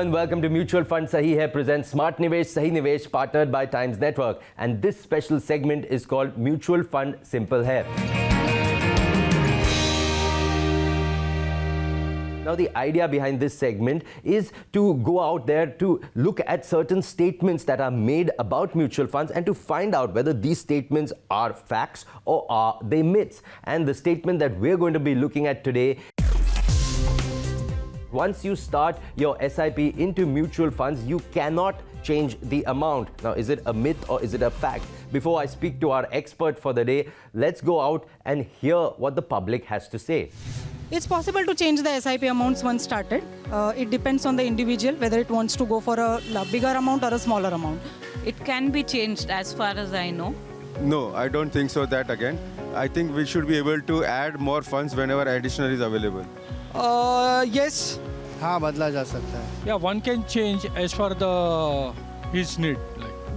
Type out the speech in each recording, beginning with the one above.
and welcome to Mutual Funds Sahi Hai presents Smart Nivesh Sahi Nivesh, partnered by Times Network, and this special segment is called Mutual Fund Simple Hai. Now, the idea behind this segment is to go out there to look at certain statements that are made about mutual funds and to find out whether these statements are facts or are they myths. And the statement that we're going to be looking at today: once you start your SIP into mutual funds, you cannot change the amount. Now, is it a myth or is it a fact? Before I speak to our expert for the day, let's go out and hear what the public has to say. It's possible to change the SIP amounts once started. It depends on the individual whether it wants to go for a bigger amount or a smaller amount. It can be changed as far as I know. No, I don't think so that again. I think we should be able to add more funds whenever additional is available. Yes. हाँ बदला जा सकता है. Yeah, one can change as per his need.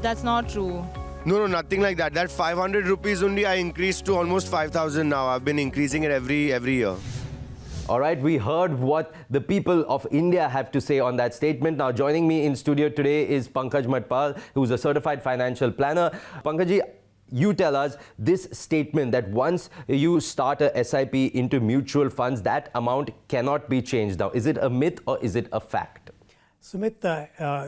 That's not true. No, nothing like that. That 500 rupees only I increased to almost 5,000 now. I've been increasing it every year. All right, we heard what the people of India have to say on that statement. Now, joining me in studio today is Pankaj Mathpal, who's a certified financial planner. Pankaj, you tell us this statement that once you start a SIP into mutual funds, that amount cannot be changed. Now, is it a myth or is it a fact? Sumit,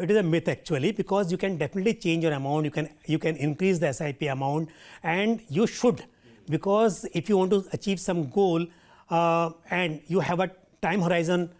it is a myth actually, because you can definitely change your amount. You can increase the SIP amount, and you should, because if you want to achieve some goal and you have a time horizon,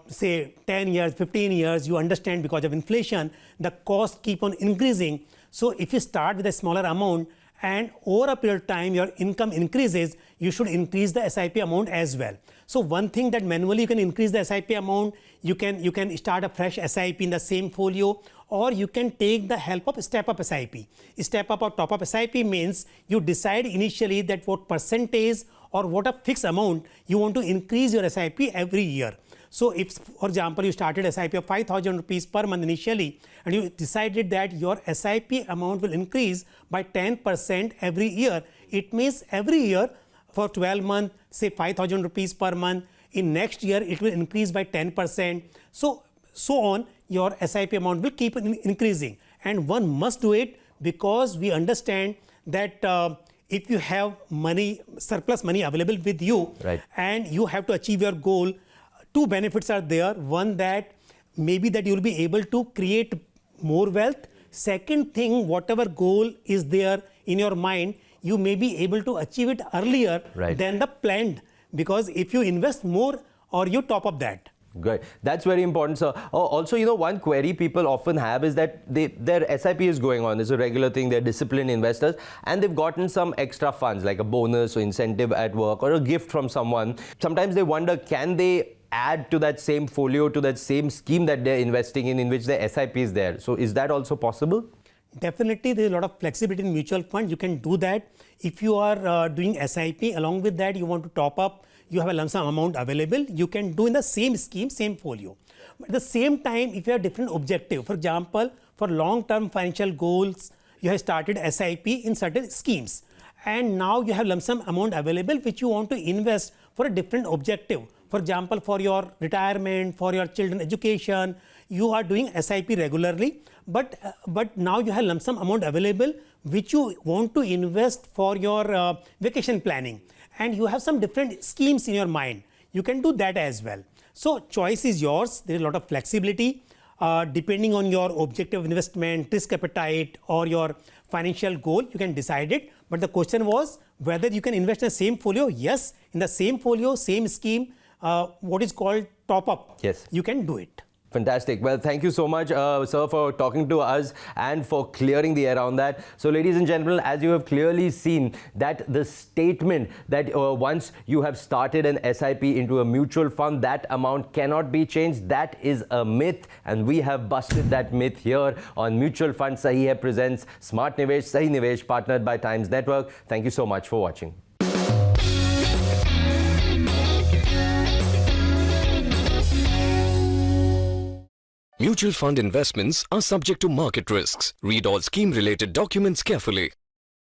say 10 years, 15 years, you understand because of inflation, the cost keep on increasing. So if you start with a smaller amount and over a period of time your income increases, you should increase the SIP amount as well. So one thing that manually you can increase the SIP amount, you can start a fresh SIP in the same folio, or you can take the help of step-up SIP. Step-up or top-up SIP means you decide initially that what percentage or what a fixed amount you want to increase your SIP every year. So if, for example, you started SIP of 5,000 rupees per month initially, and you decided that your SIP amount will increase by 10% every year, it means every year for 12 months, say 5,000 rupees per month. In next year, it will increase by 10%. So on, your SIP amount will keep increasing. And one must do it because we understand that if you have money, surplus money available with you, right, and you have to achieve your goal, two benefits are there. One, that maybe that you will be able to create more wealth. Second thing, whatever goal is there in your mind, you may be able to achieve it earlier than the planned, because if you invest more or you top up that. Great. That's very important, sir. Also, one query people often have is that their SIP is going on. It's a regular thing. They're disciplined investors and they've gotten some extra funds like a bonus or incentive at work or a gift from someone. Sometimes they wonder, can they add to that same folio, to that same scheme that they're investing in which the SIP is there? So is that also possible? Definitely, there is a lot of flexibility in mutual funds. You can do that. If you are doing SIP, along with that you want to top up, you have a lump sum amount available, you can do in the same scheme, same folio. But at the same time, if you have different objective, for example, for long-term financial goals, you have started SIP in certain schemes. And now you have lump sum amount available which you want to invest for a different objective. For example, for your retirement, for your children education, you are doing SIP regularly, but now you have lump sum amount available which you want to invest for your vacation planning, and you have some different schemes in your mind. You can do that as well. So choice is yours. There is a lot of flexibility depending on your objective of investment, risk appetite, or your financial goal. You can decide it. But the question was whether you can invest in the same folio. Yes, in the same folio, same scheme, what is called top up. Yes, you can do it. Fantastic. Well, thank you so much, sir, for talking to us and for clearing the air on that. So, ladies and gentlemen, as you have clearly seen, that the statement that once you have started an SIP into a mutual fund, that amount cannot be changed, that is a myth. And we have busted that myth here on Mutual Funds Sahi Hai presents Smart Nivesh Sahi Nivesh, partnered by Times Network. Thank you so much for watching. Mutual fund investments are subject to market risks. Read all scheme-related documents carefully.